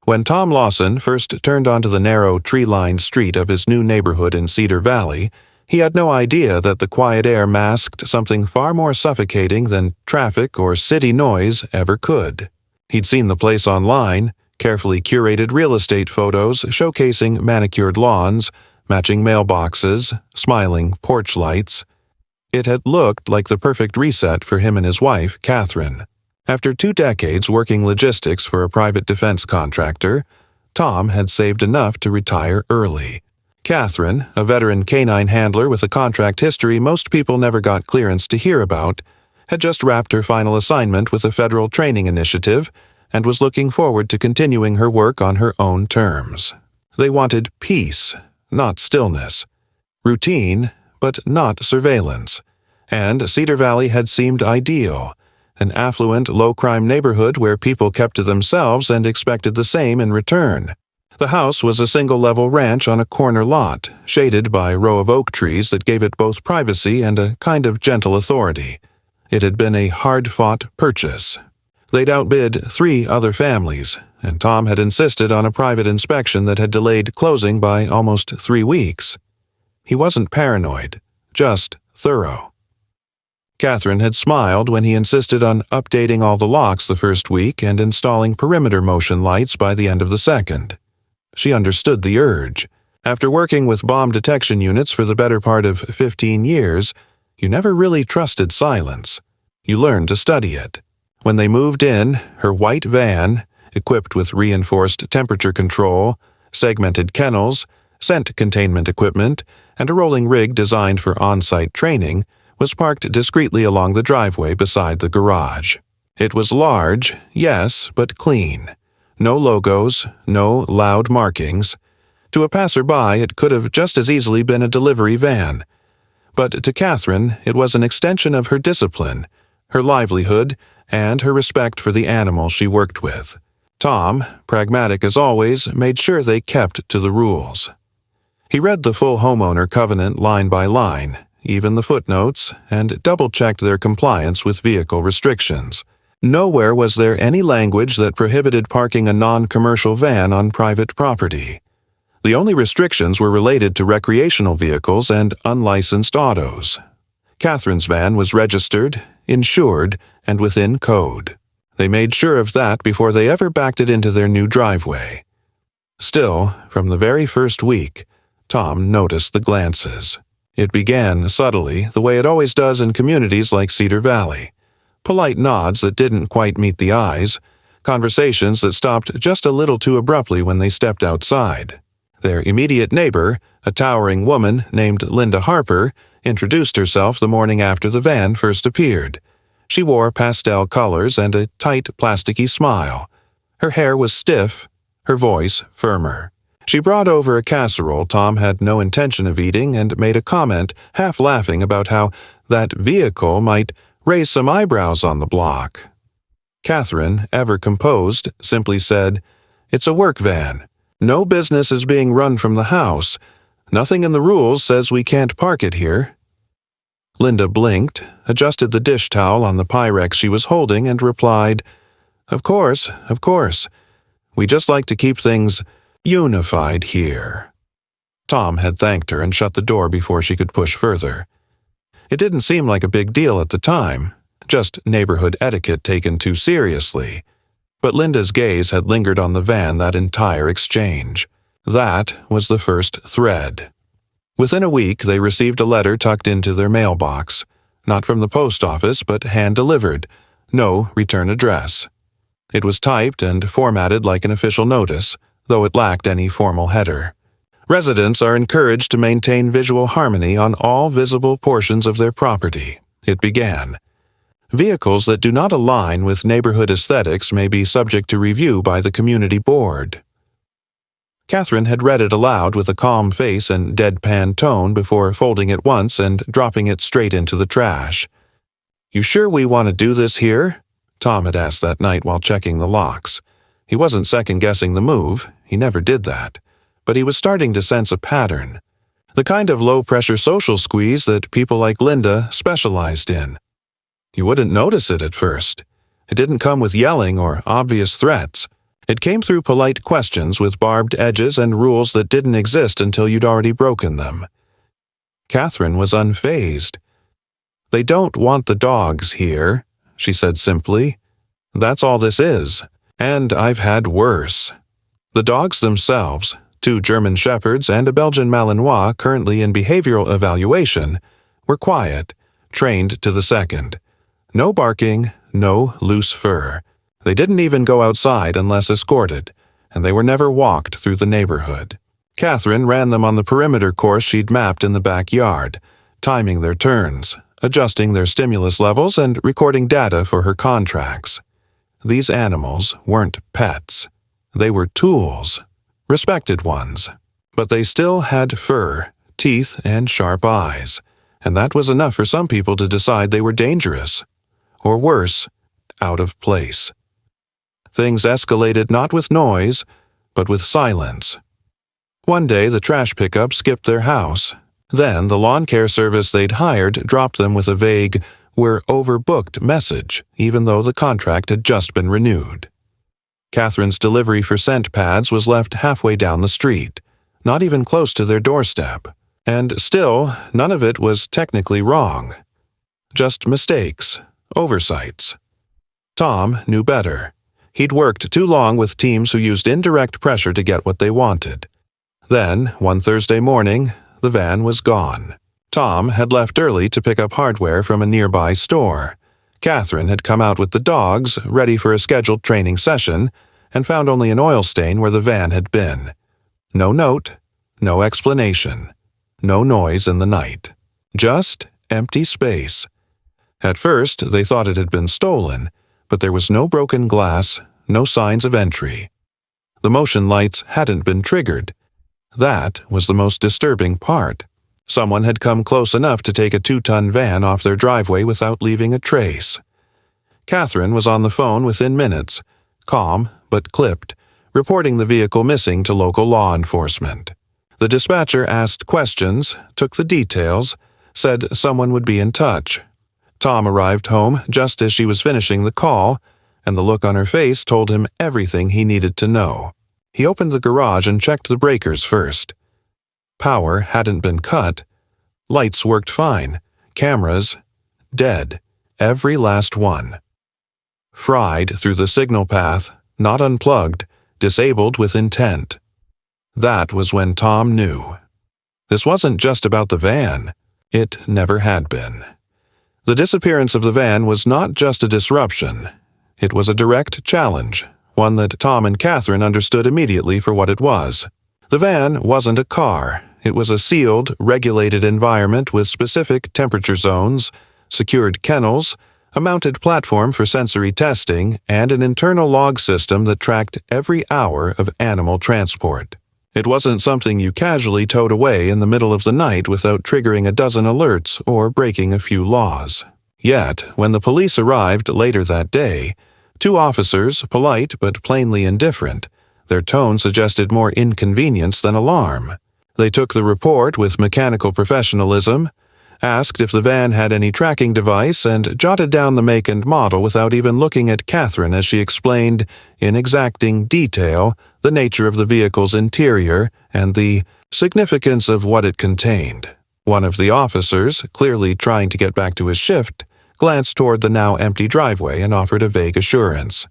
When Tom Lawson first turned onto the narrow, tree-lined street of his new neighborhood in Cedar Valley, he had no idea that the quiet air masked something far more suffocating than traffic or city noise ever could. He'd seen the place online, carefully curated real estate photos showcasing manicured lawns, matching mailboxes, smiling porch lights. It had looked like the perfect reset for him and his wife, Catherine. After 2 decades working logistics for a private defense contractor, Tom had saved enough to retire early. Catherine, a veteran K-9 handler with a contract history most people never got clearance to hear about, had just wrapped her final assignment with a federal training initiative and was looking forward to continuing her work on her own terms. They wanted peace, not stillness. Routine, but not surveillance. And Cedar Valley had seemed ideal. An affluent, low-crime neighborhood where people kept to themselves and expected the same in return. The house was a single-level ranch on a corner lot, shaded by a row of oak trees that gave it both privacy and a kind of gentle authority. It had been a hard-fought purchase. They'd outbid 3 other families, and Tom had insisted on a private inspection that had delayed closing by almost 3 weeks. He wasn't paranoid, just thorough. Catherine had smiled when he insisted on updating all the locks the first week and installing perimeter motion lights by the end of the second. She understood the urge. After working with bomb detection units for the better part of 15 years, you never really trusted silence. You learned to study it. When they moved in, her white van, equipped with reinforced temperature control, segmented kennels, scent containment equipment, and a rolling rig designed for on-site training, was parked discreetly along the driveway beside the garage. It was large, yes, but clean. No logos, no loud markings. To a passerby, it could have just as easily been a delivery van. But to Catherine, it was an extension of her discipline, her livelihood, and her respect for the animal she worked with. Tom, pragmatic as always, made sure they kept to the rules. He read the full homeowner covenant line by line, even the footnotes, and double-checked their compliance with vehicle restrictions. Nowhere was there any language that prohibited parking a non-commercial van on private property. The only restrictions were related to recreational vehicles and unlicensed autos. Catherine's van was registered, insured, and within code. They made sure of that before they ever backed it into their new driveway. Still, from the very first week, Tom noticed the glances. It began subtly, the way it always does in communities like Cedar Valley. Polite nods that didn't quite meet the eyes, conversations that stopped just a little too abruptly when they stepped outside. Their immediate neighbor, a towering woman named Linda Harper, introduced herself the morning after the van first appeared. She wore pastel colors and a tight, plasticky smile. Her hair was stiff, her voice firmer. She brought over a casserole Tom had no intention of eating and made a comment, half laughing, about how that vehicle might raise some eyebrows on the block. Catherine, ever composed, simply said, "It's a work van. No business is being run from the house. Nothing in the rules says we can't park it here." Linda blinked, adjusted the dish towel on the Pyrex she was holding, and replied, Of course. We just like to keep things unified here." Tom had thanked her and shut the door before she could push further. It didn't seem like a big deal at the time, just neighborhood etiquette taken too seriously. But Linda's gaze had lingered on the van that entire exchange. That was the first thread. Within a week, they received a letter tucked into their mailbox, not from the post office, but hand-delivered, no return address. It was typed and formatted like an official notice, though it lacked any formal header. Residents are encouraged to maintain visual harmony on all visible portions of their property, it began. Vehicles that do not align with neighborhood aesthetics may be subject to review by the community board. Catherine had read it aloud with a calm face and deadpan tone before folding it once and dropping it straight into the trash. "You sure we want to do this here?" Tom had asked that night while checking the locks. He wasn't second-guessing the move, he never did that, but he was starting to sense a pattern. The kind of low-pressure social squeeze that people like Linda specialized in. You wouldn't notice it at first. It didn't come with yelling or obvious threats. It came through polite questions with barbed edges and rules that didn't exist until you'd already broken them. Catherine was unfazed. "They don't want the dogs here," she said simply. "That's all this is, and I've had worse." The dogs themselves, 2 German Shepherds and a Belgian Malinois currently in behavioral evaluation, were quiet, trained to the second. No barking, no loose fur. They didn't even go outside unless escorted, and they were never walked through the neighborhood. Catherine ran them on the perimeter course she'd mapped in the backyard, timing their turns, adjusting their stimulus levels, and recording data for her contracts. These animals weren't pets. They were tools, respected ones. But they still had fur, teeth, and sharp eyes, and that was enough for some people to decide they were dangerous. Or worse, out of place. Things escalated not with noise, but with silence. One day the trash pickup skipped their house. Then the lawn care service they'd hired dropped them with a vague, "We're overbooked" message, even though the contract had just been renewed. Catherine's delivery for scent pads was left halfway down the street, not even close to their doorstep. And still, none of it was technically wrong. Just mistakes, oversights. Tom knew better. He'd worked too long with teams who used indirect pressure to get what they wanted. Then, one Thursday morning, the van was gone. Tom had left early to pick up hardware from a nearby store. Catherine had come out with the dogs, ready for a scheduled training session, and found only an oil stain where the van had been. No note, no explanation, no noise in the night. Just empty space. At first, they thought it had been stolen, but there was no broken glass, no signs of entry. The motion lights hadn't been triggered. That was the most disturbing part. Someone had come close enough to take a 2-ton van off their driveway without leaving a trace. Catherine was on the phone within minutes, calm but clipped, reporting the vehicle missing to local law enforcement. The dispatcher asked questions, took the details, said someone would be in touch. Tom arrived home just as she was finishing the call, and the look on her face told him everything he needed to know. He opened the garage and checked the breakers first. Power hadn't been cut. Lights worked fine. Cameras, dead. Every last one. Fried through the signal path, not unplugged, disabled with intent. That was when Tom knew. This wasn't just about the van. It never had been. The disappearance of the van was not just a disruption. It was a direct challenge, one that Tom and Catherine understood immediately for what it was. The van wasn't a car. It was a sealed, regulated environment with specific temperature zones, secured kennels, a mounted platform for sensory testing, and an internal log system that tracked every hour of animal transport. It wasn't something you casually towed away in the middle of the night without triggering a dozen alerts or breaking a few laws. Yet, when the police arrived later that day, 2 officers, polite but plainly indifferent, their tone suggested more inconvenience than alarm. They took the report with mechanical professionalism, asked if the van had any tracking device, and jotted down the make and model without even looking at Catherine as she explained, in exacting detail, the nature of the vehicle's interior and the significance of what it contained. One of the officers, clearly trying to get back to his shift, glanced toward the now empty driveway and offered a vague assurance.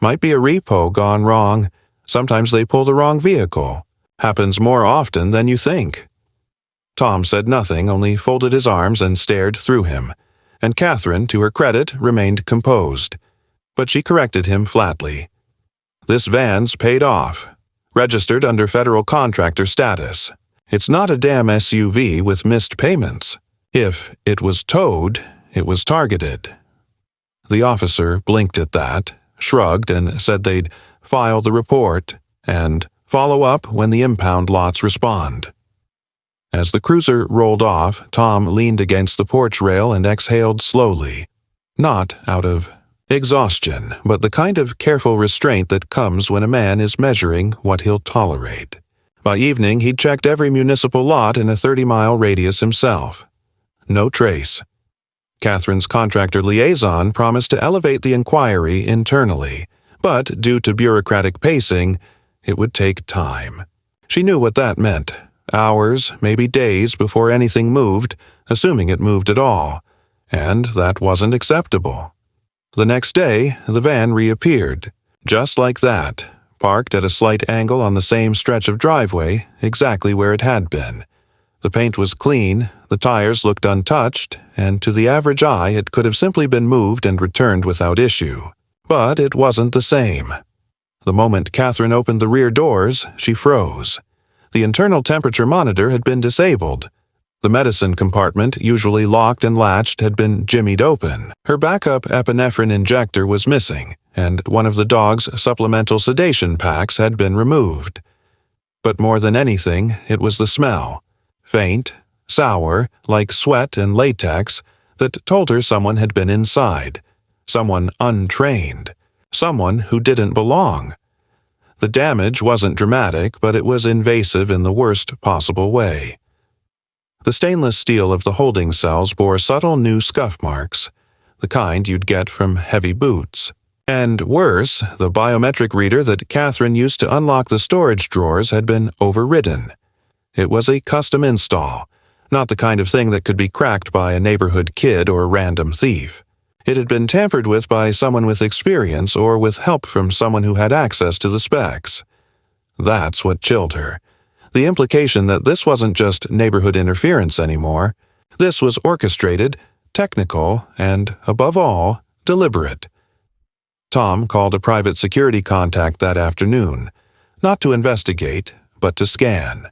"Might be a repo gone wrong. Sometimes they pull the wrong vehicle. Happens more often than you think." Tom said nothing, only folded his arms and stared through him, and Catherine, to her credit, remained composed. But she corrected him flatly. "This van's paid off. Registered under federal contractor status. It's not a damn SUV with missed payments. If it was towed, it was targeted." The officer blinked at that, shrugged, and said they'd file the report and follow up when the impound lots respond. As the cruiser rolled off, Tom leaned against the porch rail and exhaled slowly. Not out of exhaustion, but the kind of careful restraint that comes when a man is measuring what he'll tolerate. By evening, he'd checked every municipal lot in a 30-mile radius himself. No trace. Catherine's contractor liaison promised to elevate the inquiry internally, But due to bureaucratic pacing, it would take time. She knew what that meant. Hours, maybe days before anything moved, assuming it moved at all. And that wasn't acceptable. The next day, the van reappeared. Just like that, parked at a slight angle on the same stretch of driveway, exactly where it had been. The paint was clean, the tires looked untouched, and to the average eye it could have simply been moved and returned without issue. But it wasn't the same. The moment Catherine opened the rear doors, she froze. The internal temperature monitor had been disabled. The medicine compartment, usually locked and latched, had been jimmied open. Her backup epinephrine injector was missing, and one of the dog's supplemental sedation packs had been removed. But more than anything, it was the smell. Faint, sour, like sweat and latex, that told her someone had been inside. Someone untrained. Someone who didn't belong. The damage wasn't dramatic, but it was invasive in the worst possible way. The stainless steel of the holding cells bore subtle new scuff marks, the kind you'd get from heavy boots. And worse, the biometric reader that Catherine used to unlock the storage drawers had been overridden. It was a custom install, not the kind of thing that could be cracked by a neighborhood kid or random thief. It had been tampered with by someone with experience or with help from someone who had access to the specs. That's what chilled her. The implication that this wasn't just neighborhood interference anymore. This was orchestrated, technical, and, above all, deliberate. Tom called a private security contact that afternoon, not to investigate, but to scan.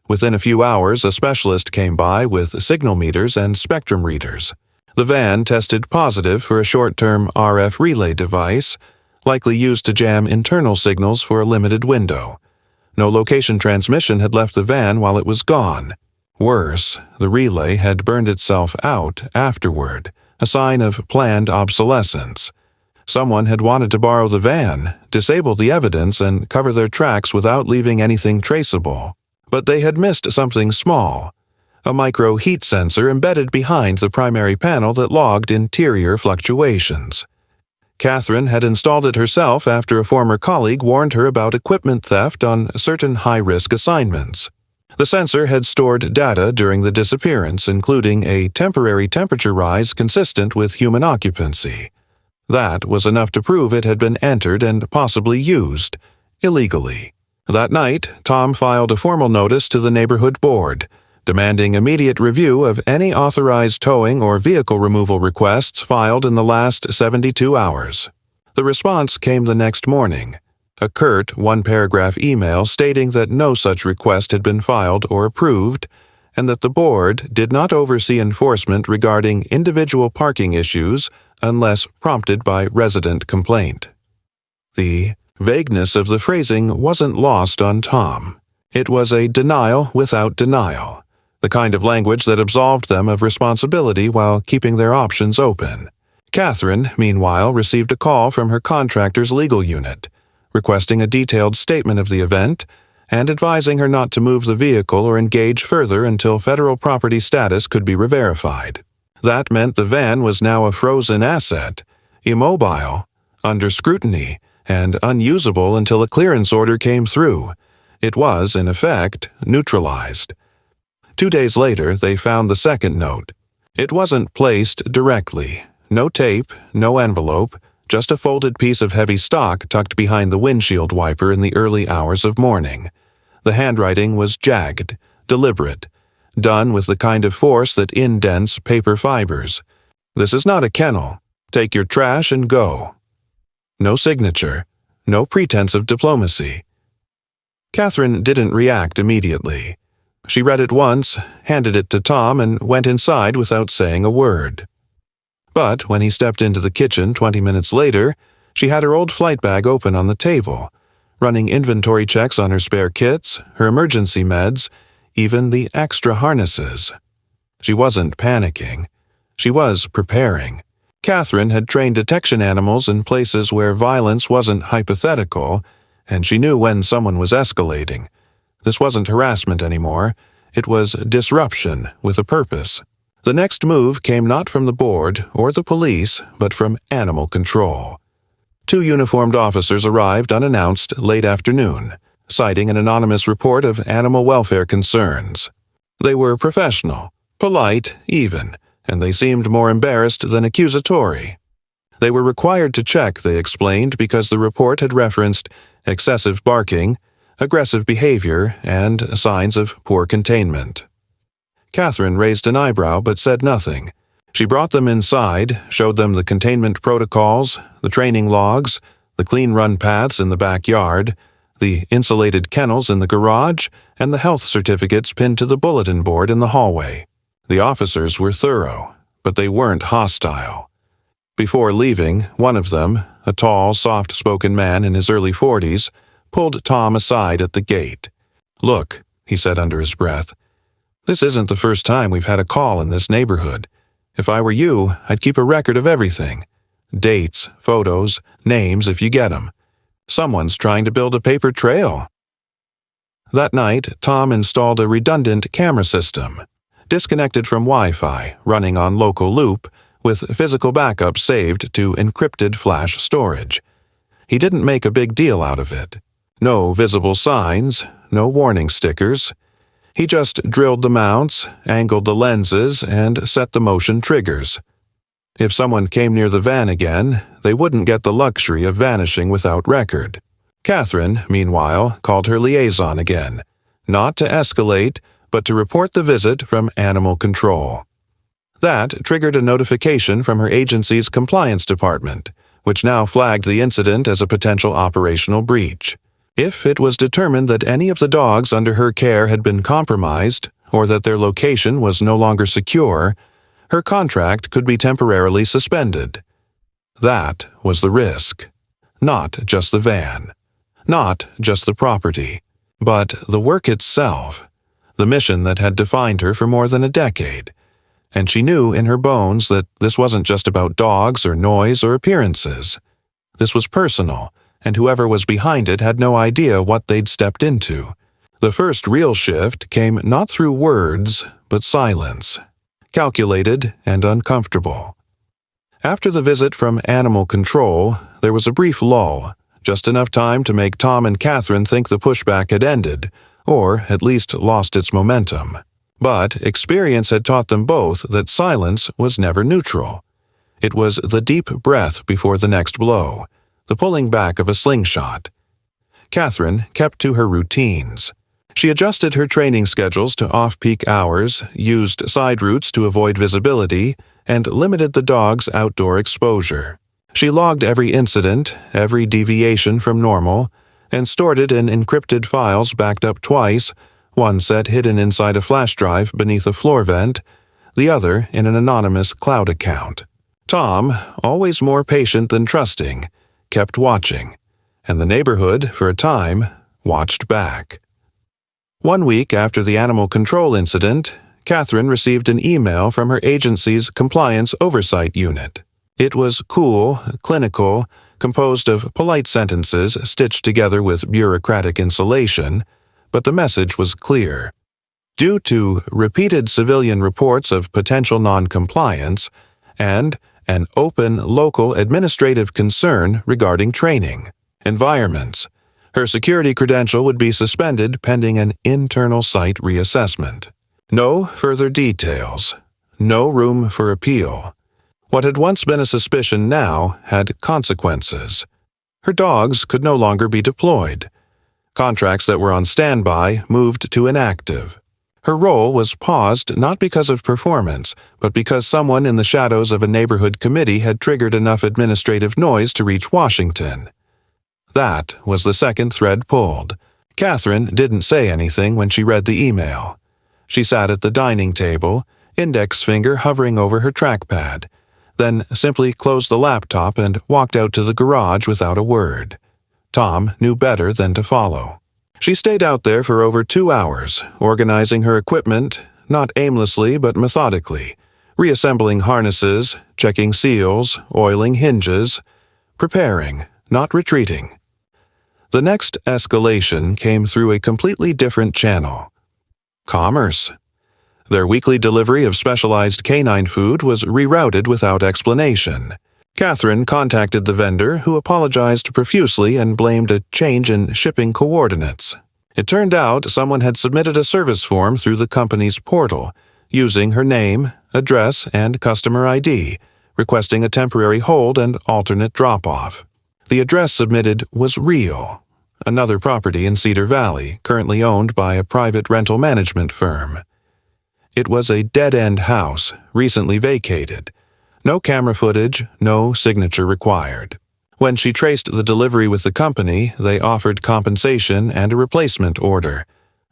Within a few hours, a specialist came by with signal meters and spectrum readers. The van tested positive for a short-term RF relay device, likely used to jam internal signals for a limited window. No location transmission had left the van while it was gone. Worse, the relay had burned itself out afterward, a sign of planned obsolescence. Someone had wanted to borrow the van, disable the evidence, and cover their tracks without leaving anything traceable. But they had missed something small. A micro heat sensor embedded behind the primary panel that logged interior fluctuations. Catherine had installed it herself after a former colleague warned her about equipment theft on certain high-risk assignments. The sensor had stored data during the disappearance, including a temporary temperature rise consistent with human occupancy. That was enough to prove it had been entered and possibly used, illegally. That night, Tom filed a formal notice to the neighborhood board, demanding immediate review of any authorized towing or vehicle removal requests filed in the last 72 hours. The response came the next morning, a curt one-paragraph email stating that no such request had been filed or approved, and that the board did not oversee enforcement regarding individual parking issues unless prompted by resident complaint. The vagueness of the phrasing wasn't lost on Tom. It was a denial without denial. The kind of language that absolved them of responsibility while keeping their options open. Catherine, meanwhile, received a call from her contractor's legal unit, requesting a detailed statement of the event and advising her not to move the vehicle or engage further until federal property status could be re-verified. That meant the van was now a frozen asset, immobile, under scrutiny, and unusable until a clearance order came through. It was, in effect, neutralized. 2 days later, they found the second note. It wasn't placed directly. No tape, no envelope, just a folded piece of heavy stock tucked behind the windshield wiper in the early hours of morning. The handwriting was jagged, deliberate, done with the kind of force that indents paper fibers. This is not a kennel. Take your trash and go. No signature, no pretense of diplomacy. Catherine didn't react immediately. She read it once, handed it to Tom, and went inside without saying a word. But when he stepped into the kitchen 20 minutes later, she had her old flight bag open on the table, running inventory checks on her spare kits, her emergency meds, even the extra harnesses. She wasn't panicking. She was preparing. Catherine had trained detection animals in places where violence wasn't hypothetical, and she knew when someone was escalating. This wasn't harassment anymore. It was disruption with a purpose. The next move came not from the board or the police, but from animal control. 2 uniformed officers arrived unannounced late afternoon, citing an anonymous report of animal welfare concerns. They were professional, polite, even, and they seemed more embarrassed than accusatory. They were required to check, they explained, because the report had referenced excessive barking, aggressive behavior, and signs of poor containment. Catherine raised an eyebrow but said nothing. She brought them inside, showed them the containment protocols, the training logs, the clean run paths in the backyard, the insulated kennels in the garage, and the health certificates pinned to the bulletin board in the hallway. The officers were thorough, but they weren't hostile. Before leaving, one of them, a tall, soft-spoken man in his early 40s, pulled Tom aside at the gate. "Look," he said under his breath, "this isn't the first time we've had a call in this neighborhood. If I were you, I'd keep a record of everything. Dates, photos, names if you get 'em. Someone's trying to build a paper trail." That night, Tom installed a redundant camera system, disconnected from Wi-Fi, running on local loop, with physical backup saved to encrypted flash storage. He didn't make a big deal out of it. No visible signs, no warning stickers. He just drilled the mounts, angled the lenses, and set the motion triggers. If someone came near the van again, they wouldn't get the luxury of vanishing without record. Catherine, meanwhile, called her liaison again, not to escalate, but to report the visit from Animal Control. That triggered a notification from her agency's compliance department, which now flagged the incident as a potential operational breach. If it was determined that any of the dogs under her care had been compromised, or that their location was no longer secure, her contract could be temporarily suspended. That was the risk. Not just the van. Not just the property. But the work itself. The mission that had defined her for more than a decade. And she knew in her bones that this wasn't just about dogs or noise or appearances. This was personal, and whoever was behind it had no idea what they'd stepped into. The first real shift came not through words, but silence. Calculated and uncomfortable. After the visit from Animal Control, there was a brief lull, just enough time to make Tom and Catherine think the pushback had ended, or at least lost its momentum. But experience had taught them both that silence was never neutral. It was the deep breath before the next blow, the pulling back of a slingshot. Catherine kept to her routines. She adjusted her training schedules to off-peak hours, used side routes to avoid visibility, and limited the dog's outdoor exposure. She logged every incident, every deviation from normal, and stored it in encrypted files backed up twice, one set hidden inside a flash drive beneath a floor vent, the other in an anonymous cloud account. Tom, always more patient than trusting, kept watching, and the neighborhood, for a time, watched back. 1 week after the Animal Control incident, Catherine received an email from her agency's Compliance Oversight Unit. It was cool, clinical, composed of polite sentences stitched together with bureaucratic insulation, but the message was clear. Due to repeated civilian reports of potential non-compliance and an open local administrative concern regarding training environments, her security credential would be suspended pending an internal site reassessment. No further details. No room for appeal. What had once been a suspicion now had consequences. Her dogs could no longer be deployed. Contracts that were on standby moved to inactive. Her role was paused not because of performance, but because someone in the shadows of a neighborhood committee had triggered enough administrative noise to reach Washington. That was the second thread pulled. Catherine didn't say anything when she read the email. She sat at the dining table, index finger hovering over her trackpad, then simply closed the laptop and walked out to the garage without a word. Tom knew better than to follow. She stayed out there for over 2 hours, organizing her equipment, not aimlessly but methodically, reassembling harnesses, checking seals, oiling hinges, preparing, not retreating. The next escalation came through a completely different channel. Commerce. Their weekly delivery of specialized K-9 food was rerouted without explanation. Catherine contacted the vendor, who apologized profusely and blamed a change in shipping coordinates. It turned out someone had submitted a service form through the company's portal, using her name, address, and customer ID, requesting a temporary hold and alternate drop-off. The address submitted was real, another property in Cedar Valley, currently owned by a private rental management firm. It was a dead-end house, recently vacated. No camera footage, no signature required. When she traced the delivery with the company, they offered compensation and a replacement order.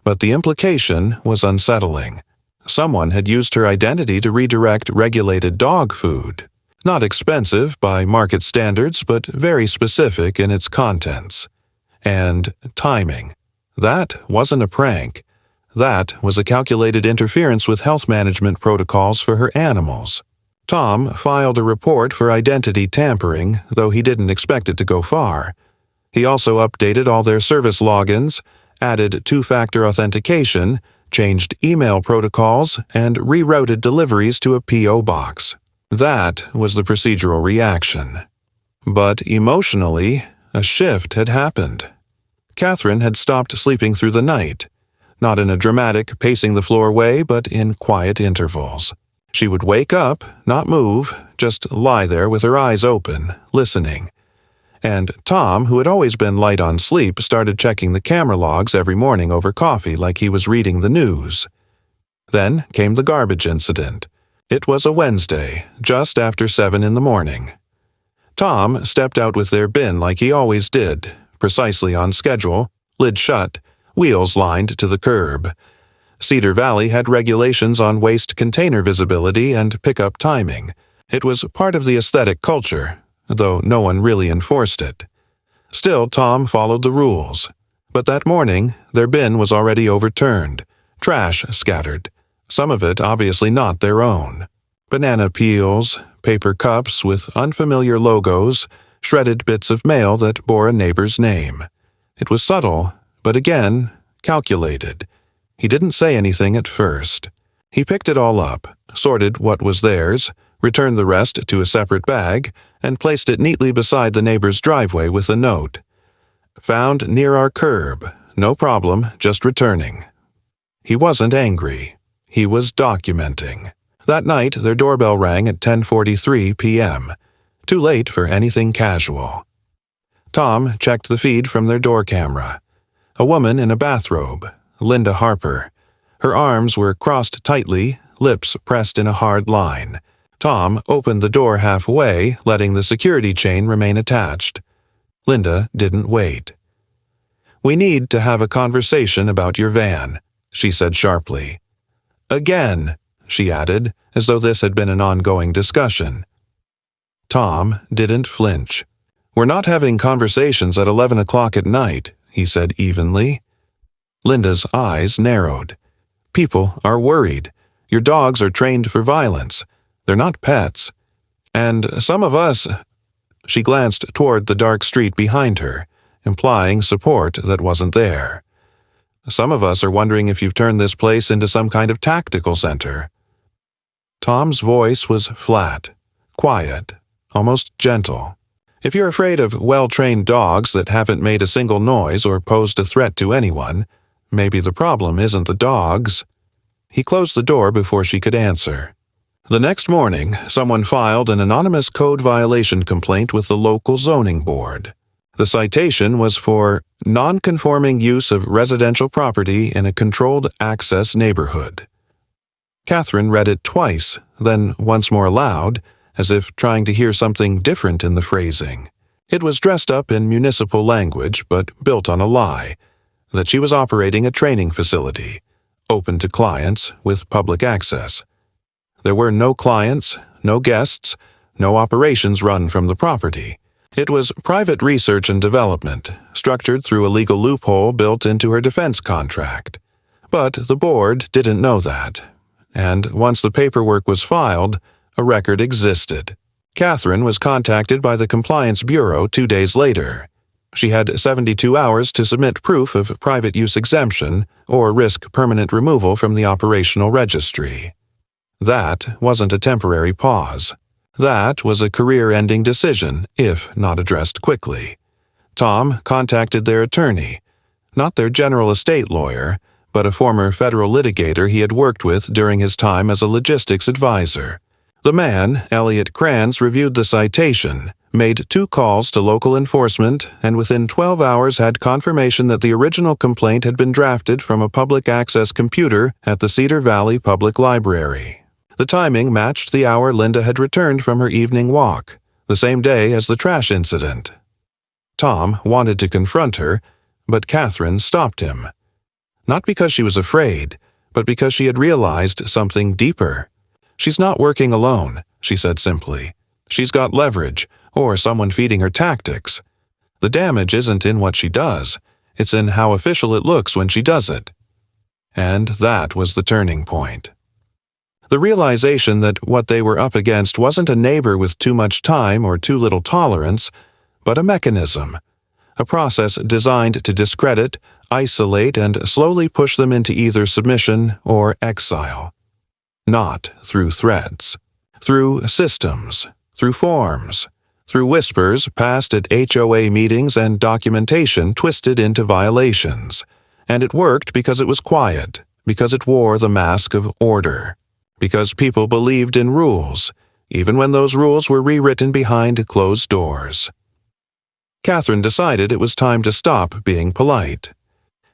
But the implication was unsettling. Someone had used her identity to redirect regulated dog food. Not expensive by market standards, but very specific in its contents. And timing. That wasn't a prank. That was a calculated interference with health management protocols for her animals. Tom filed a report for identity tampering, though he didn't expect it to go far. He also updated all their service logins, added two-factor authentication, changed email protocols, and rerouted deliveries to a P.O. box. That was the procedural reaction. But emotionally, a shift had happened. Catherine had stopped sleeping through the night, not in a dramatic, pacing-the-floor way, but in quiet intervals. She would wake up, not move, just lie there with her eyes open, listening. And Tom, who had always been light on sleep, started checking the camera logs every morning over coffee like he was reading the news. Then came the garbage incident. It was a Wednesday, just after 7 in the morning. Tom stepped out with their bin like he always did, precisely on schedule, lid shut, wheels lined to the curb. Cedar Valley had regulations on waste container visibility and pickup timing. It was part of the aesthetic culture, though no one really enforced it. Still, Tom followed the rules. But that morning, their bin was already overturned, trash scattered, some of it obviously not their own. Banana peels, paper cups with unfamiliar logos, shredded bits of mail that bore a neighbor's name. It was subtle, but again, calculated. He didn't say anything at first. He picked it all up, sorted what was theirs, returned the rest to a separate bag, and placed it neatly beside the neighbor's driveway with a note. "Found near our curb. No problem, just returning." He wasn't angry. He was documenting. That night, their doorbell rang at 10:43 p.m. Too late for anything casual. Tom checked the feed from their door camera. A woman in a bathrobe, Linda Harper. Her arms were crossed tightly, lips pressed in a hard line. Tom opened the door halfway, letting the security chain remain attached. Linda didn't wait. "We need to have a conversation about your van," she said sharply. "Again," she added, as though this had been an ongoing discussion. Tom didn't flinch. "We're not having conversations at 11 o'clock at night," he said evenly. Linda's eyes narrowed. "People are worried. Your dogs are trained for violence. They're not pets. And some of us—" She glanced toward the dark street behind her, implying support that wasn't there. "Some of us are wondering if you've turned this place into some kind of tactical center." Tom's voice was flat, quiet, almost gentle. "If you're afraid of well-trained dogs that haven't made a single noise or posed a threat to anyone, maybe the problem isn't the dogs." He closed the door before she could answer. The next morning, someone filed an anonymous code violation complaint with the local zoning board. The citation was for non-conforming use of residential property in a controlled access neighborhood. Catherine read it twice, then once more aloud, as if trying to hear something different in the phrasing. It was dressed up in municipal language, but built on a lie, that she was operating a training facility, open to clients with public access. There were no clients, no guests, no operations run from the property. It was private research and development, structured through a legal loophole built into her defense contract. But the board didn't know that, and once the paperwork was filed, a record existed. Catherine was contacted by the Compliance Bureau 2 days later. She had 72 hours to submit proof of private use exemption or risk permanent removal from the operational registry. That wasn't a temporary pause. That was a career-ending decision, if not addressed quickly. Tom contacted their attorney, not their general estate lawyer, but a former federal litigator he had worked with during his time as a logistics advisor. The man, Elliot Kranz, reviewed the citation, made 2 calls to local enforcement, and within 12 hours had confirmation that the original complaint had been drafted from a public access computer at the Cedar Valley Public Library. The timing matched the hour Linda had returned from her evening walk, the same day as the trash incident. Tom wanted to confront her, but Catherine stopped him. Not because she was afraid, but because she had realized something deeper. "She's not working alone," she said simply. "She's got leverage, or someone feeding her tactics. The damage isn't in what she does, it's in how official it looks when she does it." And that was the turning point. The realization that what they were up against wasn't a neighbor with too much time or too little tolerance, but a mechanism, a process designed to discredit, isolate, and slowly push them into either submission or exile. Not through threats, through systems, through forms, through whispers passed at HOA meetings and documentation twisted into violations. And it worked because it was quiet, because it wore the mask of order, because people believed in rules, even when those rules were rewritten behind closed doors. Catherine decided it was time to stop being polite.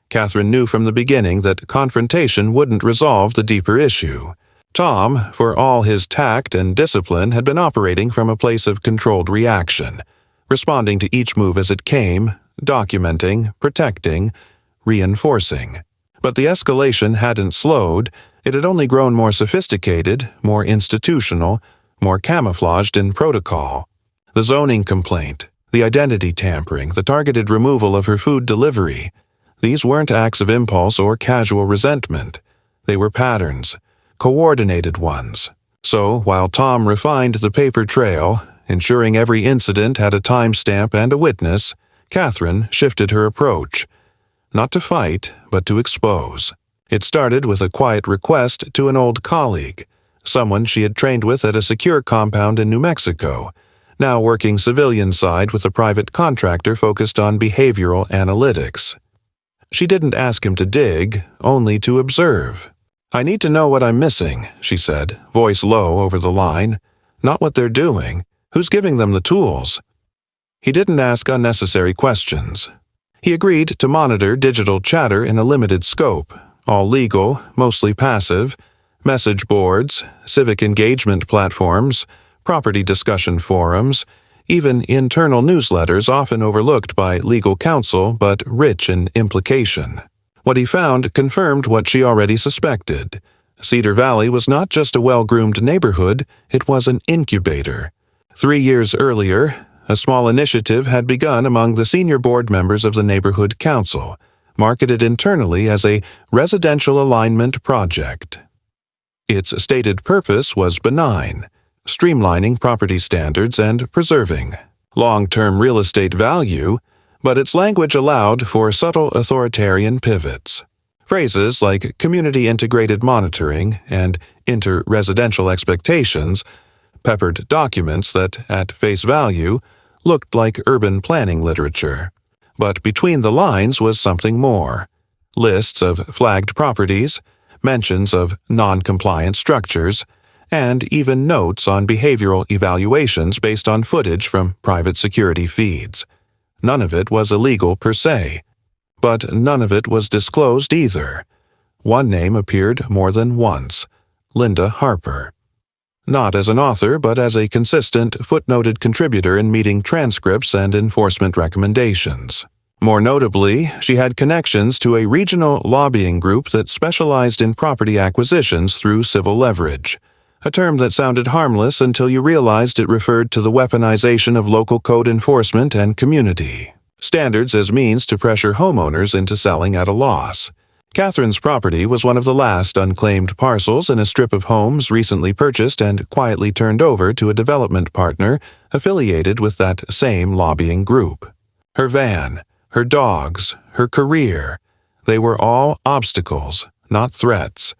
Catherine knew from the beginning that confrontation wouldn't resolve the deeper issue. Tom, for all his tact and discipline, had been operating from a place of controlled reaction, responding to each move as it came, documenting, protecting, reinforcing. But the escalation hadn't slowed, it had only grown more sophisticated, more institutional, more camouflaged in protocol. The zoning complaint, the identity tampering, the targeted removal of her food delivery, these weren't acts of impulse or casual resentment. They were patterns, coordinated ones. So, while Tom refined the paper trail, ensuring every incident had a timestamp and a witness, Catherine shifted her approach. Not to fight, but to expose. It started with a quiet request to an old colleague, someone she had trained with at a secure compound in New Mexico, now working civilian side with a private contractor focused on behavioral analytics. She didn't ask him to dig, only to observe. "I need to know what I'm missing," she said, voice low over the line. "Not what they're doing. Who's giving them the tools?" He didn't ask unnecessary questions. He agreed to monitor digital chatter in a limited scope, all legal, mostly passive, message boards, civic engagement platforms, property discussion forums, even internal newsletters often overlooked by legal counsel but rich in implication. What he found confirmed what she already suspected. Cedar Valley was not just a well-groomed neighborhood, it was an incubator. 3 years earlier, a small initiative had begun among the senior board members of the neighborhood council, marketed internally as a residential alignment project. Its stated purpose was benign, streamlining property standards and preserving long-term real estate value, but its language allowed for subtle authoritarian pivots. Phrases like community-integrated monitoring and inter-residential expectations peppered documents that, at face value, looked like urban planning literature. But between the lines was something more. Lists of flagged properties, mentions of non-compliant structures, and even notes on behavioral evaluations based on footage from private security feeds. None of it was illegal per se, but none of it was disclosed either. One name appeared more than once: Linda Harper. Not as an author, but as a consistent, footnoted contributor in meeting transcripts and enforcement recommendations. More notably, she had connections to a regional lobbying group that specialized in property acquisitions through civil leverage, a term that sounded harmless until you realized it referred to the weaponization of local code enforcement and community standards as means to pressure homeowners into selling at a loss. Catherine's property was one of the last unclaimed parcels in a strip of homes recently purchased and quietly turned over to a development partner affiliated with that same lobbying group. Her van, her dogs, her career, they were all obstacles, not threats.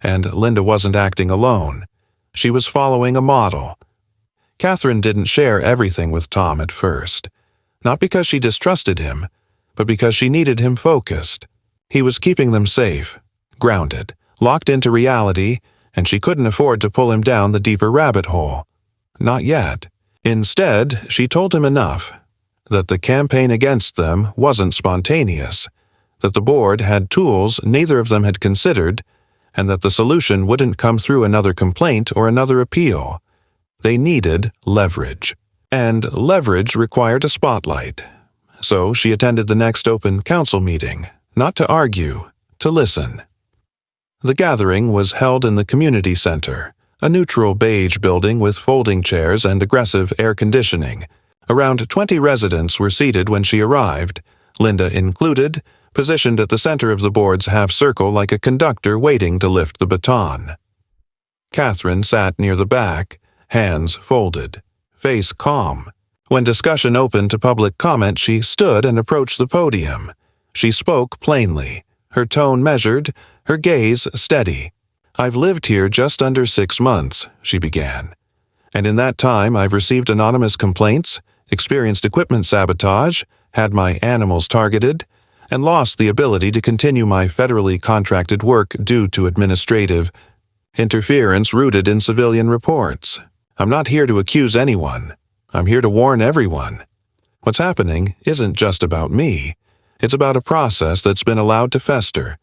And Linda wasn't acting alone. She was following a model. Catherine didn't share everything with Tom at first, not because she distrusted him, but because she needed him focused. He was keeping them safe, grounded, locked into reality, and she couldn't afford to pull him down the deeper rabbit hole. Not yet. Instead, she told him enough, that the campaign against them wasn't spontaneous, that the board had tools neither of them had considered, and that the solution wouldn't come through another complaint or another appeal. They needed leverage, and leverage required a spotlight. So she attended the next open council meeting, not to argue, to listen. The gathering was held in the community center, a neutral beige building with folding chairs and aggressive air conditioning. Around 20 residents were seated when she arrived, Linda included, positioned at the center of the board's half-circle like a conductor waiting to lift the baton. Catherine sat near the back, hands folded, face calm. When discussion opened to public comment, she stood and approached the podium. She spoke plainly, her tone measured, her gaze steady. "I've lived here just under 6 months," she began. "And in that time I've received anonymous complaints, experienced equipment sabotage, had my animals targeted, and lost the ability to continue my federally contracted work due to administrative interference rooted in civilian reports. I'm not here to accuse anyone. I'm here to warn everyone. What's happening isn't just about me. It's about a process that's been allowed to fester,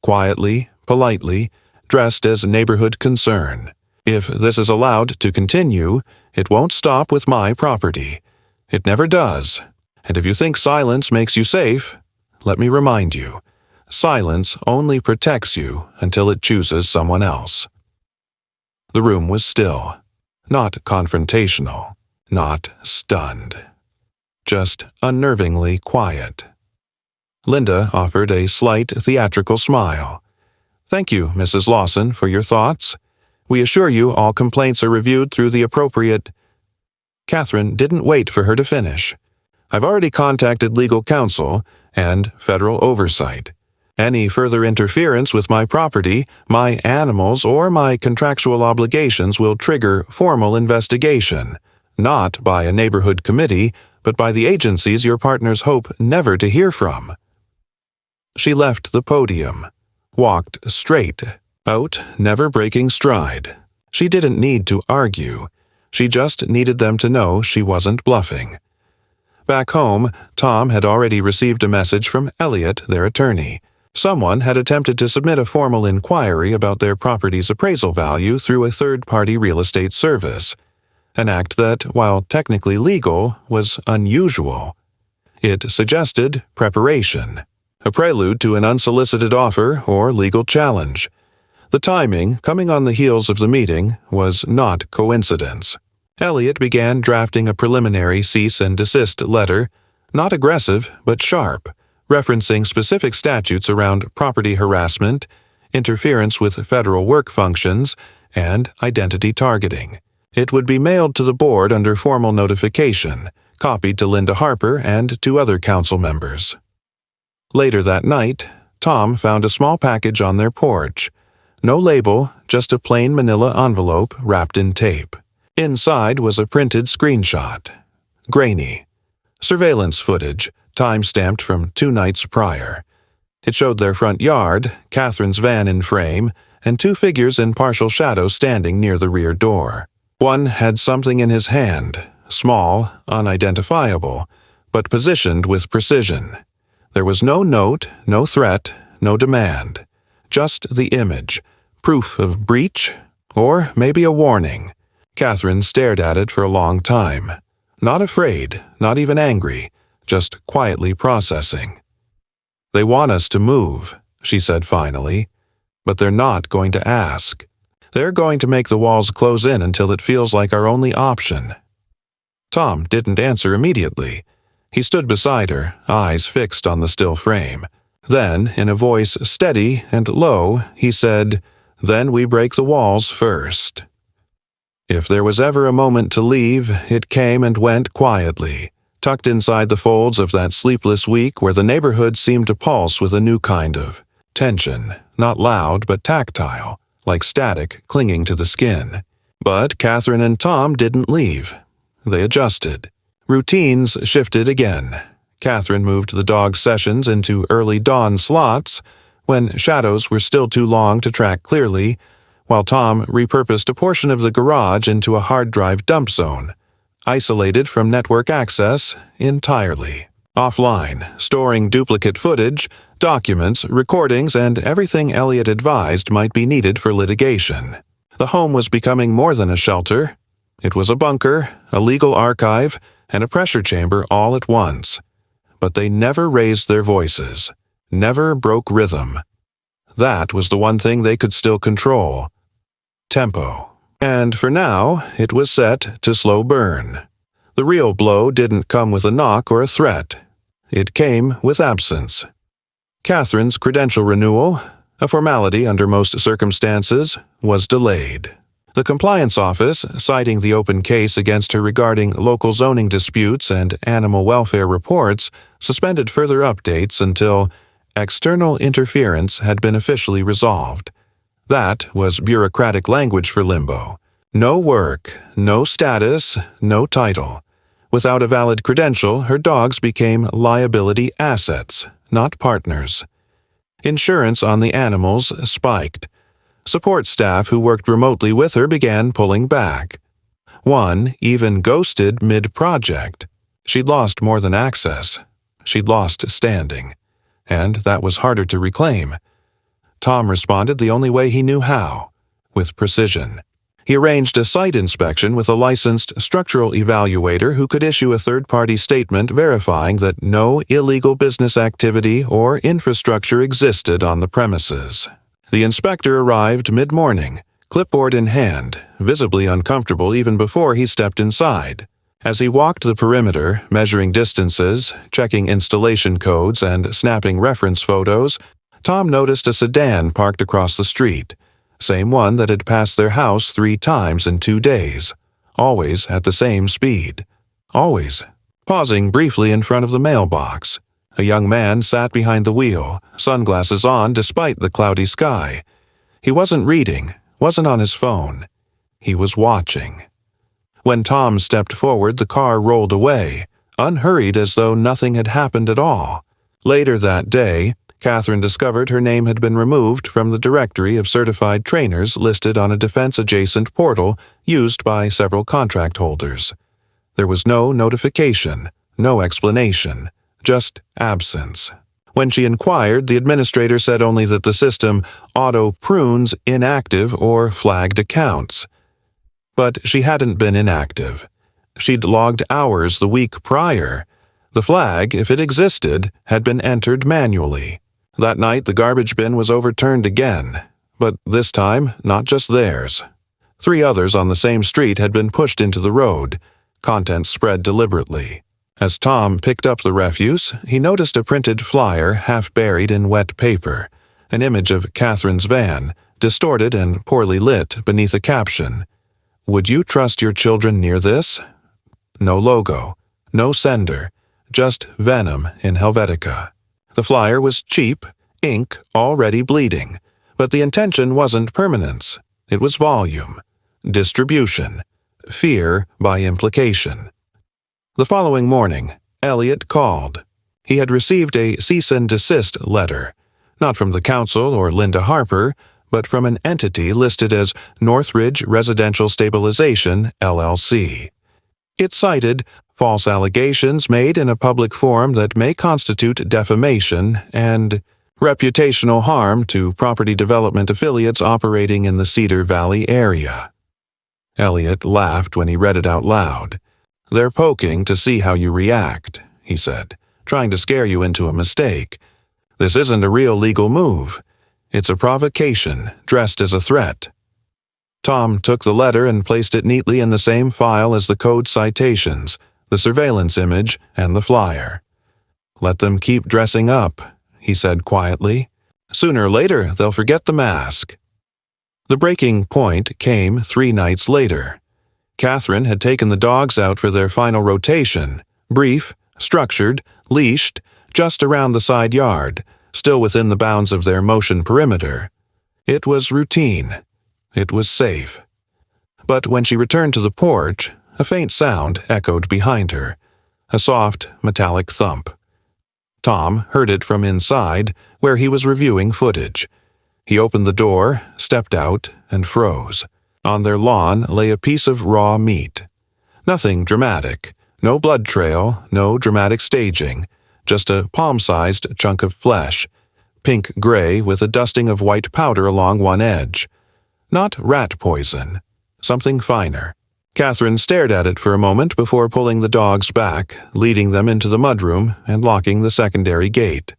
quietly, politely, dressed as neighborhood concern. If this is allowed to continue, it won't stop with my property. It never does. And if you think silence makes you safe, let me remind you, silence only protects you until it chooses someone else." The room was still, not confrontational, not stunned, just unnervingly quiet. Linda offered a slight theatrical smile. "Thank you, Mrs. Lawson, for your thoughts. We assure you all complaints are reviewed through the appropriate—" Catherine didn't wait for her to finish. "I've already contacted legal counsel and federal oversight. Any further interference with my property, my animals, or my contractual obligations will trigger formal investigation, not by a neighborhood committee, but by the agencies your partners hope never to hear from." She left the podium, walked straight out, never breaking stride. She didn't need to argue. She just needed them to know she wasn't bluffing. Back home, Tom had already received a message from Elliot, their attorney. Someone had attempted to submit a formal inquiry about their property's appraisal value through a third-party real estate service, an act that, while technically legal, was unusual. It suggested preparation, a prelude to an unsolicited offer or legal challenge. The timing, coming on the heels of the meeting, was not coincidence. Elliot began drafting a preliminary cease and desist letter, not aggressive but sharp, referencing specific statutes around property harassment, interference with federal work functions, and identity targeting. It would be mailed to the board under formal notification, copied to Linda Harper and 2 other council members. Later that night, Tom found a small package on their porch. No label, just a plain manila envelope wrapped in tape. Inside was a printed screenshot. Grainy. Surveillance footage, time-stamped from 2 nights prior. It showed their front yard, Catherine's van in frame, and 2 figures in partial shadow standing near the rear door. One had something in his hand, small, unidentifiable, but positioned with precision. There was no note, no threat, no demand. Just the image, proof of breach, or maybe a warning. Catherine stared at it for a long time. Not afraid, not even angry, just quietly processing. "They want us to move," she said finally, "but they're not going to ask. They're going to make the walls close in until it feels like our only option." Tom didn't answer immediately. He stood beside her, eyes fixed on the still frame. Then, in a voice steady and low, he said, "Then we break the walls first." If there was ever a moment to leave, it came and went quietly, tucked inside the folds of that sleepless week where the neighborhood seemed to pulse with a new kind of tension, not loud but tactile, like static clinging to the skin. But Catherine and Tom didn't leave. They adjusted. Routines shifted again. Catherine moved the dog's sessions into early dawn slots, when shadows were still too long to track clearly, while Tom repurposed a portion of the garage into a hard drive dump zone, isolated from network access entirely. Offline, storing duplicate footage, documents, recordings, and everything Elliot advised might be needed for litigation. The home was becoming more than a shelter. It was a bunker, a legal archive, and a pressure chamber all at once. But they never raised their voices, never broke rhythm. That was the one thing they could still control. Tempo. And for now, it was set to slow burn. The real blow didn't come with a knock or a threat. It came with absence. Catherine's credential renewal, a formality under most circumstances, was delayed. The compliance office, citing the open case against her regarding local zoning disputes and animal welfare reports, suspended further updates until external interference had been officially resolved. That was bureaucratic language for Limbo. No work, no status, no title. Without a valid credential, her dogs became liability assets, not partners. Insurance on the animals spiked. Support staff who worked remotely with her began pulling back. One even ghosted mid-project. She'd lost more than access. She'd lost standing. And that was harder to reclaim. Tom responded the only way he knew how, with precision. He arranged a site inspection with a licensed structural evaluator who could issue a third-party statement verifying that no illegal business activity or infrastructure existed on the premises. The inspector arrived mid-morning, clipboard in hand, visibly uncomfortable even before he stepped inside. As he walked the perimeter, measuring distances, checking installation codes, and snapping reference photos, Tom noticed a sedan parked across the street. Same one that had passed their house 3 times in 2 days. Always at the same speed. Always. Pausing briefly in front of the mailbox. A young man sat behind the wheel, sunglasses on despite the cloudy sky. He wasn't reading, wasn't on his phone. He was watching. When Tom stepped forward, the car rolled away, unhurried as though nothing had happened at all. Later that day, Catherine discovered her name had been removed from the directory of certified trainers listed on a defense-adjacent portal used by several contract holders. There was no notification, no explanation, just absence. When she inquired, the administrator said only that the system auto-prunes inactive or flagged accounts. But she hadn't been inactive. She'd logged hours the week prior. The flag, if it existed, had been entered manually. That night, the garbage bin was overturned again, but this time, not just theirs. 3 others on the same street had been pushed into the road, contents spread deliberately. As Tom picked up the refuse, he noticed a printed flyer half buried in wet paper, an image of Catherine's van, distorted and poorly lit beneath a caption. "Would you trust your children near this?" No logo, no sender, just venom in Helvetica. The flyer was cheap, ink already bleeding, but the intention wasn't permanence. It was volume, distribution, fear by implication. The following morning, Elliot called. He had received a cease and desist letter, not from the council or Linda Harper, but from an entity listed as Northridge Residential Stabilization, LLC. It cited false allegations made in a public forum that may constitute defamation and reputational harm to property development affiliates operating in the Cedar Valley area. Elliot laughed when he read it out loud. "They're poking to see how you react," he said, "trying to scare you into a mistake. This isn't a real legal move. It's a provocation dressed as a threat." Tom took the letter and placed it neatly in the same file as the code citations, the surveillance image, and the flyer. "Let them keep dressing up," he said quietly. "Sooner or later, they'll forget the mask." The breaking point came 3 nights later. Catherine had taken the dogs out for their final rotation, brief, structured, leashed, just around the side yard, still within the bounds of their motion perimeter. It was routine. It was safe. But when she returned to the porch, A faint sound echoed behind her, a soft, metallic thump. Tom heard it from inside, where he was reviewing footage. He opened the door, stepped out, and froze. On their lawn lay a piece of raw meat. Nothing dramatic. No blood trail, no dramatic staging. Just a palm-sized chunk of flesh, pink-gray with a dusting of white powder along one edge. Not rat poison. Something finer. Catherine stared at it for a moment before pulling the dogs back, leading them into the mudroom and locking the secondary gate.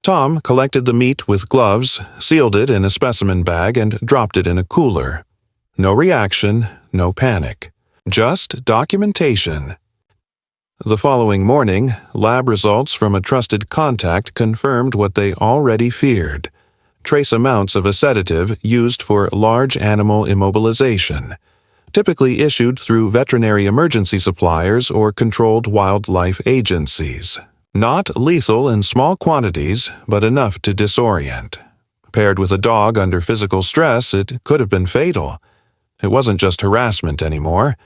Tom collected the meat with gloves, sealed it in a specimen bag, and dropped it in a cooler. No reaction, no panic. Just documentation. The following morning, lab results from a trusted contact confirmed what they already feared: trace amounts of a sedative used for large animal immobilization, typically issued through veterinary emergency suppliers or controlled wildlife agencies. Not lethal in small quantities, but enough to disorient. Paired with a dog under physical stress, it could have been fatal. It wasn't just harassment anymore.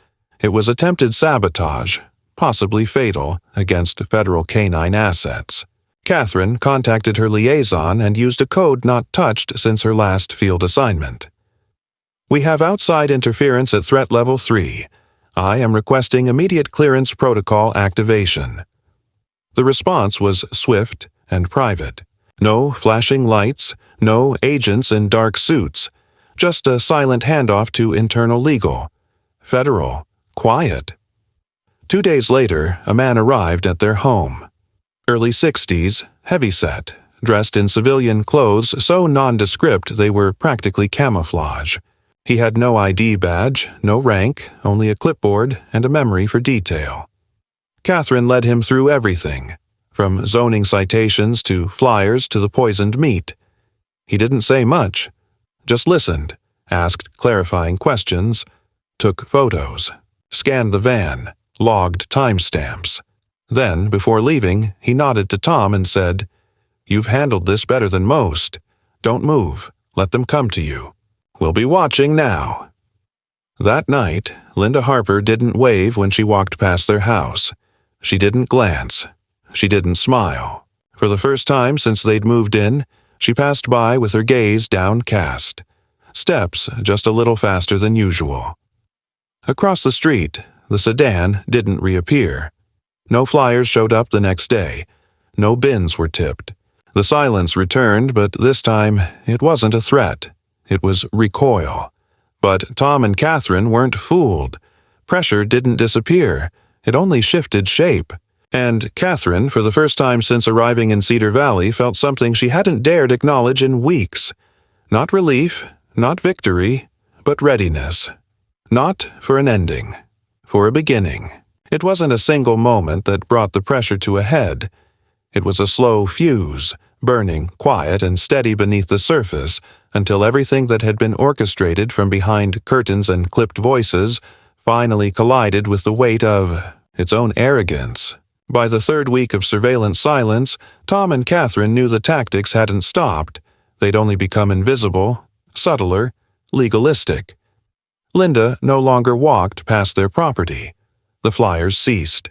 It was attempted sabotage, possibly fatal, against federal K-9 assets. Catherine contacted her liaison and used a code not touched since her last field assignment. "We have outside interference at threat level 3. I am requesting immediate clearance protocol activation." The response was swift and private. No flashing lights, no agents in dark suits, just a silent handoff to internal legal. Federal. Quiet. 2 days later, a man arrived at their home. Early 60s, heavyset, dressed in civilian clothes so nondescript they were practically camouflage. He had no ID badge, no rank, only a clipboard and a memory for detail. Catherine led him through everything, from zoning citations to flyers to the poisoned meat. He didn't say much, just listened, asked clarifying questions, took photos, scanned the van, logged timestamps. Then, before leaving, he nodded to Tom and said, "You've handled this better than most. Don't move. Let them come to you. We'll be watching now." That night, Linda Harper didn't wave when she walked past their house. She didn't glance. She didn't smile. For the first time since they'd moved in, she passed by with her gaze downcast. Steps just a little faster than usual. Across the street, the sedan didn't reappear. No flyers showed up the next day. No bins were tipped. The silence returned, but this time it wasn't a threat. It was recoil. But Tom and Catherine weren't fooled. Pressure didn't disappear. It only shifted shape. And Catherine, for the first time since arriving in Cedar Valley, felt something she hadn't dared acknowledge in weeks. Not relief, not victory, but readiness. Not for an ending. For a beginning. It wasn't a single moment that brought the pressure to a head. It was a slow fuse, burning quiet and steady beneath the surface until everything that had been orchestrated from behind curtains and clipped voices finally collided with the weight of its own arrogance. By the third week of surveillance silence, Tom and Catherine knew the tactics hadn't stopped. They'd only become invisible, subtler, legalistic. Linda no longer walked past their property. The flyers ceased.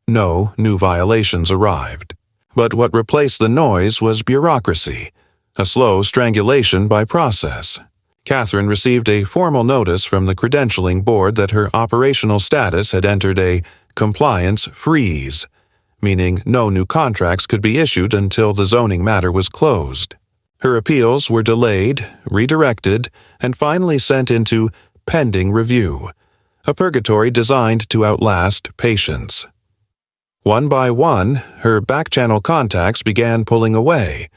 No new violations arrived. But what replaced the noise was bureaucracy, a slow strangulation by process. Catherine received a formal notice from the credentialing board that her operational status had entered a compliance freeze, meaning no new contracts could be issued until the zoning matter was closed. Her appeals were delayed, redirected, and finally sent into pending review, a purgatory designed to outlast patience. One by one, her back-channel contacts began pulling away,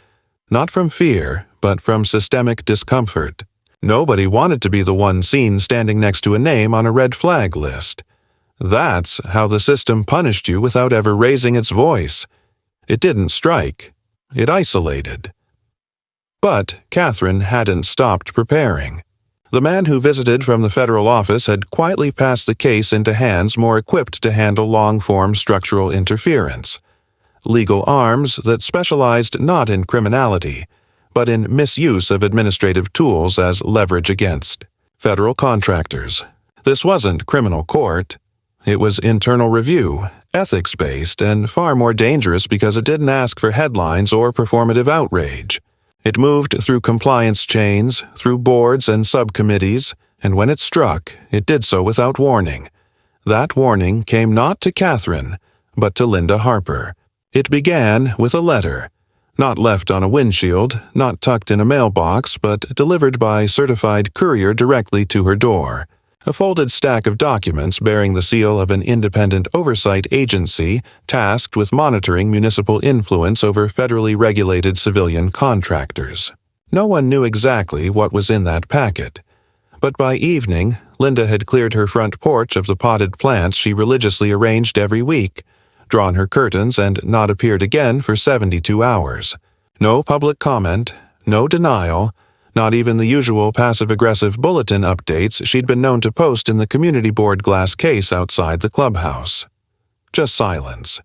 not from fear, but from systemic discomfort. Nobody wanted to be the one seen standing next to a name on a red flag list. That's how the system punished you without ever raising its voice. It didn't strike. It isolated. But Catherine hadn't stopped preparing. The man who visited from the federal office had quietly passed the case into hands more equipped to handle long-form structural interference. Legal arms that specialized not in criminality, but in misuse of administrative tools as leverage against federal contractors. This wasn't criminal court. It was internal review, ethics-based, and far more dangerous because it didn't ask for headlines or performative outrage. It moved through compliance chains, through boards and subcommittees, and when it struck, it did so without warning. That warning came not to Catherine, but to Linda Harper. It began with a letter, not left on a windshield, not tucked in a mailbox, but delivered by certified courier directly to her door. A folded stack of documents bearing the seal of an independent oversight agency tasked with monitoring municipal influence over federally regulated civilian contractors. No one knew exactly what was in that packet, but by evening, Linda had cleared her front porch of the potted plants she religiously arranged every week, drawn her curtains, and not appeared again for 72 hours. No public comment, no denial, not even the usual passive-aggressive bulletin updates she'd been known to post in the community board glass case outside the clubhouse. Just silence.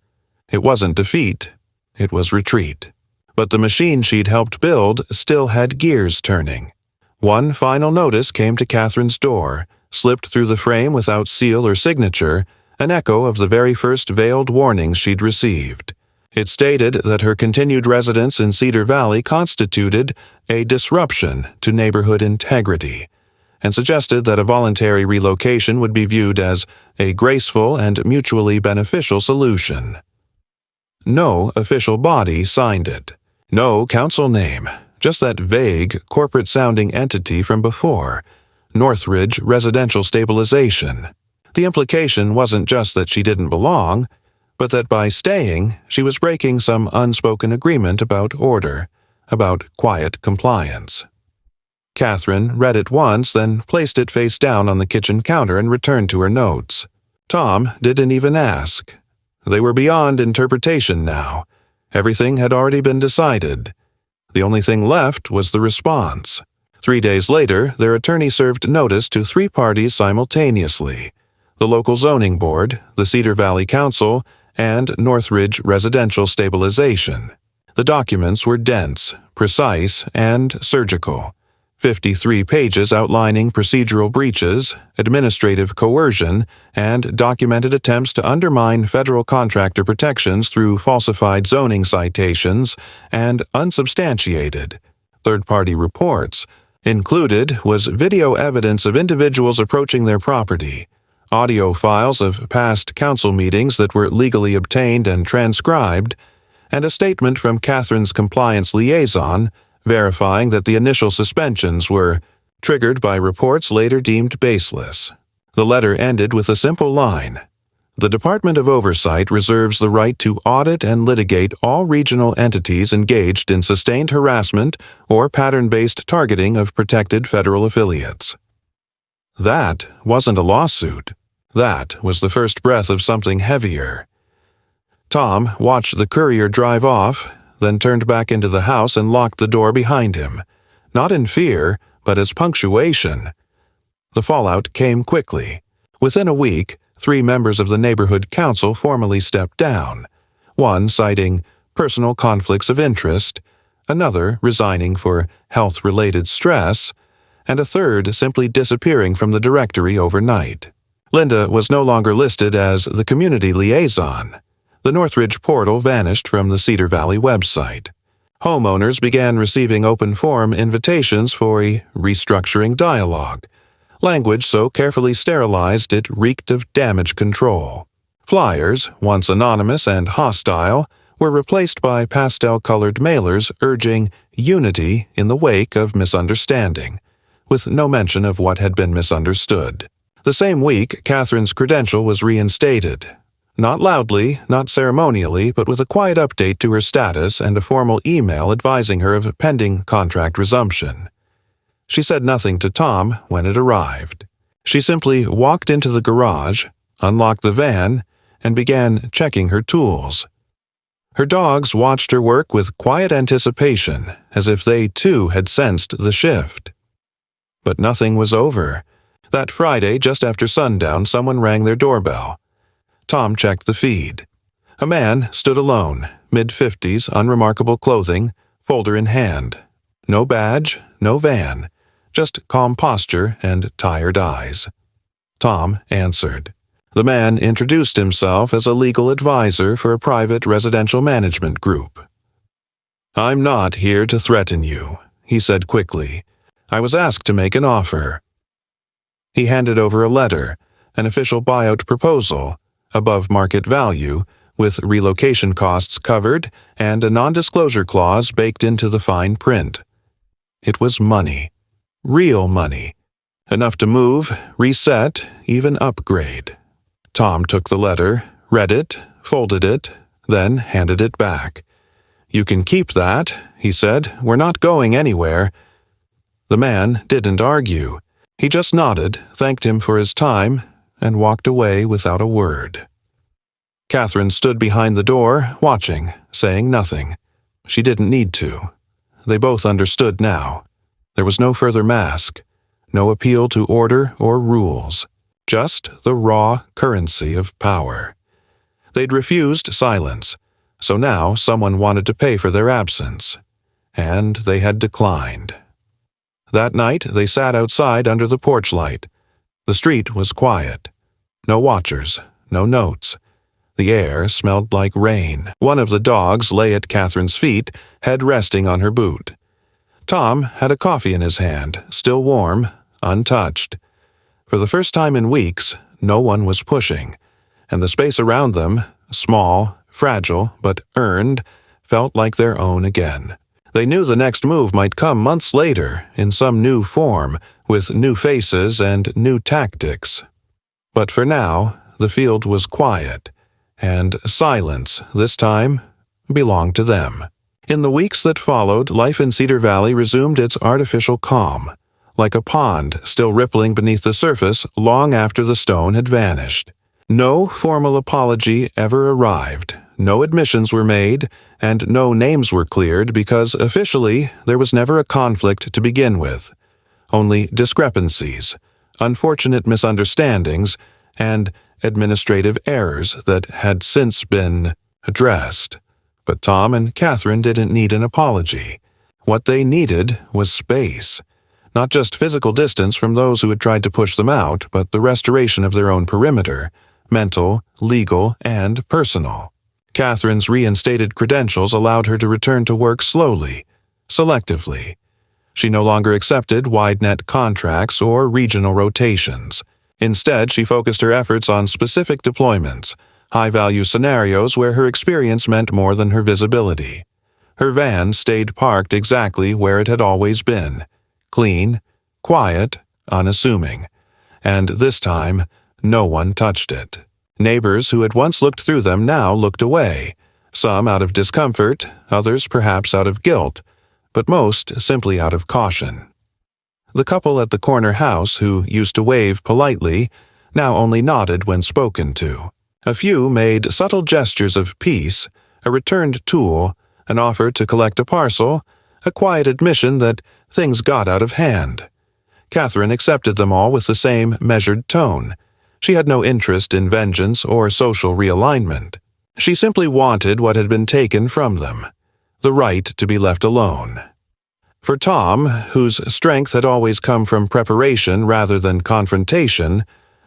It wasn't defeat, it was retreat. But the machine she'd helped build still had gears turning. One final notice came to Catherine's door, slipped through the frame without seal or signature, an echo of the very first veiled warnings she'd received. It stated that her continued residence in Cedar Valley constituted a disruption to neighborhood integrity, and suggested that a voluntary relocation would be viewed as a graceful and mutually beneficial solution. No official body signed it. No council name, just that vague, corporate-sounding entity from before, Northridge Residential Stabilization. The implication wasn't just that she didn't belong, but that by staying, she was breaking some unspoken agreement about order, about quiet compliance. Catherine read it once, then placed it face down on the kitchen counter and returned to her notes. Tom didn't even ask. They were beyond interpretation now. Everything had already been decided. The only thing left was the response. 3 days later, their attorney served notice to 3 parties simultaneously: the local zoning board, the Cedar Valley Council, and Northridge Residential Stabilization. The documents were dense, precise, and surgical. 53 pages outlining procedural breaches, administrative coercion, and documented attempts to undermine federal contractor protections through falsified zoning citations and unsubstantiated third-party reports. Included was video evidence of individuals approaching their property, audio files of past council meetings that were legally obtained and transcribed, and a statement from Catherine's compliance liaison verifying that the initial suspensions were triggered by reports later deemed baseless. The letter ended with a simple line: "The Department of Oversight reserves the right to audit and litigate all regional entities engaged in sustained harassment or pattern-based targeting of protected federal affiliates." That wasn't a lawsuit. That was the first breath of something heavier. Tom watched the courier drive off, then turned back into the house and locked the door behind him, not in fear, but as punctuation. The fallout came quickly. Within a week, 3 members of the neighborhood council formally stepped down, one citing personal conflicts of interest, another resigning for health-related stress, and a third simply disappearing from the directory overnight. Linda was no longer listed as the community liaison. The Northridge portal vanished from the Cedar Valley website. Homeowners began receiving open forum invitations for a restructuring dialogue, language so carefully sterilized it reeked of damage control. Flyers, once anonymous and hostile, were replaced by pastel-colored mailers urging unity in the wake of misunderstanding, with no mention of what had been misunderstood. The same week, Catherine's credential was reinstated. Not loudly, not ceremonially, but with a quiet update to her status and a formal email advising her of pending contract resumption. She said nothing to Tom when it arrived. She simply walked into the garage, unlocked the van, and began checking her tools. Her dogs watched her work with quiet anticipation, as if they too had sensed the shift. But nothing was over. That Friday, just after sundown, someone rang their doorbell. Tom checked the feed. A man stood alone, mid-50s, unremarkable clothing, folder in hand. No badge, no van, just calm posture and tired eyes. Tom answered. The man introduced himself as a legal advisor for a private residential management group. "I'm not here to threaten you," he said quickly. "I was asked to make an offer." He handed over a letter, an official buyout proposal, above market value, with relocation costs covered and a non-disclosure clause baked into the fine print. It was money. Real money. Enough to move, reset, even upgrade. Tom took the letter, read it, folded it, then handed it back. "You can keep that," he said. "We're not going anywhere." The man didn't argue. He just nodded, thanked him for his time, and walked away without a word. Catherine stood behind the door, watching, saying nothing. She didn't need to. They both understood now. There was no further mask, no appeal to order or rules, just the raw currency of power. They'd refused silence, so now someone wanted to pay for their absence, and they had declined. That night they sat outside under the porch light. The street was quiet. No watchers, no notes. The air smelled like rain. One of the dogs lay at Catherine's feet, head resting on her boot. Tom had a coffee in his hand, still warm, untouched. For the first time in weeks, no one was pushing, and the space around them, small, fragile, but earned, felt like their own again. They knew the next move might come months later, in some new form, with new faces and new tactics. But for now, the field was quiet, and silence, this time, belonged to them. In the weeks that followed, life in Cedar Valley resumed its artificial calm, like a pond still rippling beneath the surface long after the stone had vanished. No formal apology ever arrived, no admissions were made, and no names were cleared because officially there was never a conflict to begin with. Only discrepancies, unfortunate misunderstandings, and administrative errors that had since been addressed. But Tom and Catherine didn't need an apology. What they needed was space. Not just physical distance from those who had tried to push them out, but the restoration of their own perimeter, mental, legal, and personal. Catherine's reinstated credentials allowed her to return to work slowly, selectively. She no longer accepted wide-net contracts or regional rotations. Instead, she focused her efforts on specific deployments, high-value scenarios where her experience meant more than her visibility. Her van stayed parked exactly where it had always been, clean, quiet, unassuming. And this time, no one touched it. Neighbors who had once looked through them now looked away, some out of discomfort, others perhaps out of guilt, but most simply out of caution. The couple at the corner house, who used to wave politely, now only nodded when spoken to. A few made subtle gestures of peace, a returned tool, an offer to collect a parcel, a quiet admission that things got out of hand. Catherine accepted them all with the same measured tone. She had no interest in vengeance or social realignment. She simply wanted what had been taken from them, the right to be left alone. For Tom, whose strength had always come from preparation rather than confrontation,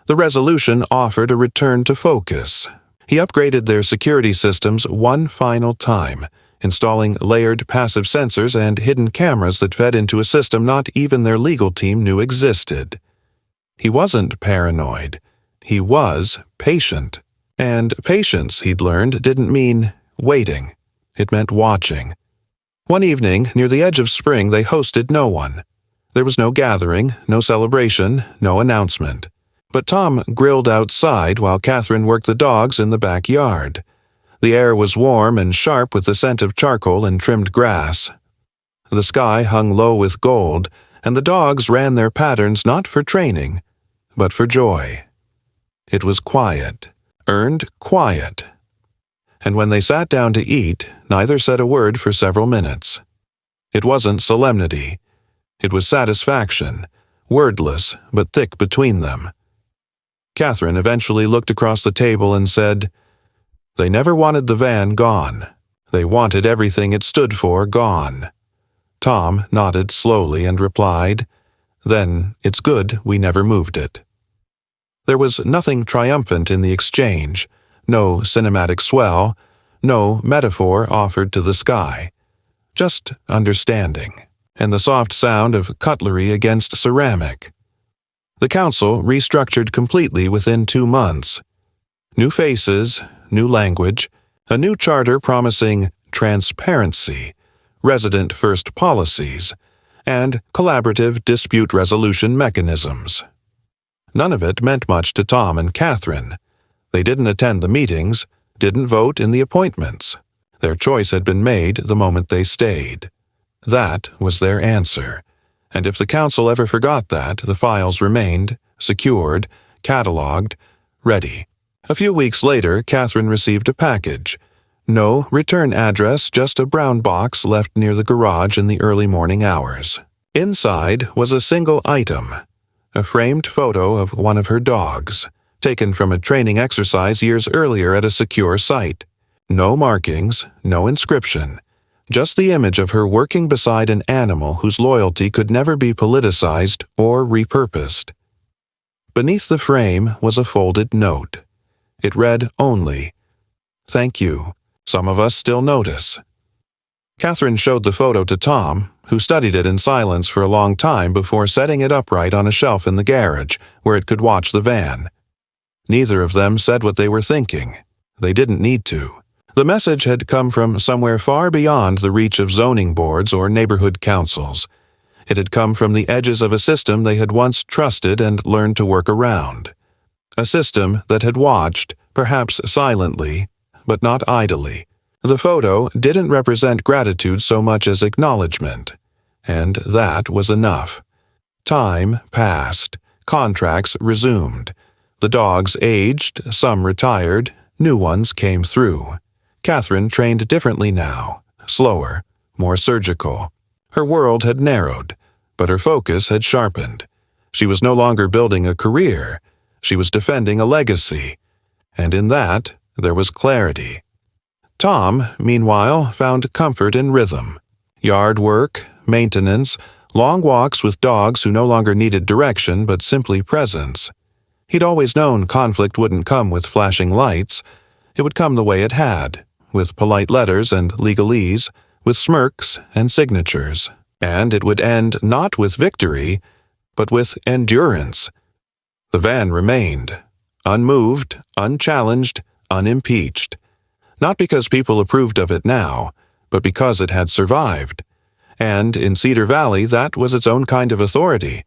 the resolution offered a return to focus. He upgraded their security systems one final time, installing layered passive sensors and hidden cameras that fed into a system not even their legal team knew existed. He wasn't paranoid. He was patient. And patience, he'd learned, didn't mean waiting. It meant watching. One evening, near the edge of spring, they hosted no one. There was no gathering, no celebration, no announcement. But Tom grilled outside while Catherine worked the dogs in the backyard. The air was warm and sharp with the scent of charcoal and trimmed grass. The sky hung low with gold, and the dogs ran their patterns not for training, but for joy. It was quiet, earned quiet. And when they sat down to eat, neither said a word for several minutes. It wasn't solemnity. It was satisfaction, wordless but thick between them. Catherine eventually looked across the table and said, "They never wanted the van gone. They wanted everything it stood for gone." Tom nodded slowly and replied, "Then it's good we never moved it." There was nothing triumphant in the exchange, no cinematic swell, no metaphor offered to the sky. Just understanding, and the soft sound of cutlery against ceramic. The council restructured completely within 2 months. New faces, new language, a new charter promising transparency, resident-first policies, and collaborative dispute resolution mechanisms. None of it meant much to Tom and Catherine. They didn't attend the meetings, didn't vote in the appointments. Their choice had been made the moment they stayed. That was their answer, and if the council ever forgot that, the files remained, secured, cataloged, ready. A few weeks later, Catherine received a package. No return address, just a brown box left near the garage in the early morning hours. Inside was a single item, a framed photo of one of her dogs, taken from a training exercise years earlier at a secure site. No markings, no inscription, just the image of her working beside an animal whose loyalty could never be politicized or repurposed. Beneath the frame was a folded note. It read only, "Thank you. Some of us still notice." Catherine showed the photo to Tom, who studied it in silence for a long time before setting it upright on a shelf in the garage, where it could watch the van. Neither of them said what they were thinking. They didn't need to. The message had come from somewhere far beyond the reach of zoning boards or neighborhood councils. It had come from the edges of a system they had once trusted and learned to work around. A system that had watched, perhaps silently, but not idly. The photo didn't represent gratitude so much as acknowledgement, and that was enough. Time passed, contracts resumed. The dogs aged, some retired, new ones came through. Catherine trained differently now, slower, more surgical. Her world had narrowed, but her focus had sharpened. She was no longer building a career, she was defending a legacy, and in that there was clarity. Tom, meanwhile, found comfort in rhythm. Yard work, maintenance, long walks with dogs who no longer needed direction but simply presence. He'd always known conflict wouldn't come with flashing lights. It would come the way it had, with polite letters and legalese, with smirks and signatures. And it would end not with victory, but with endurance. The van remained, unmoved, unchallenged, unimpeached. Not because people approved of it now, but because it had survived. And in Cedar Valley, that was its own kind of authority,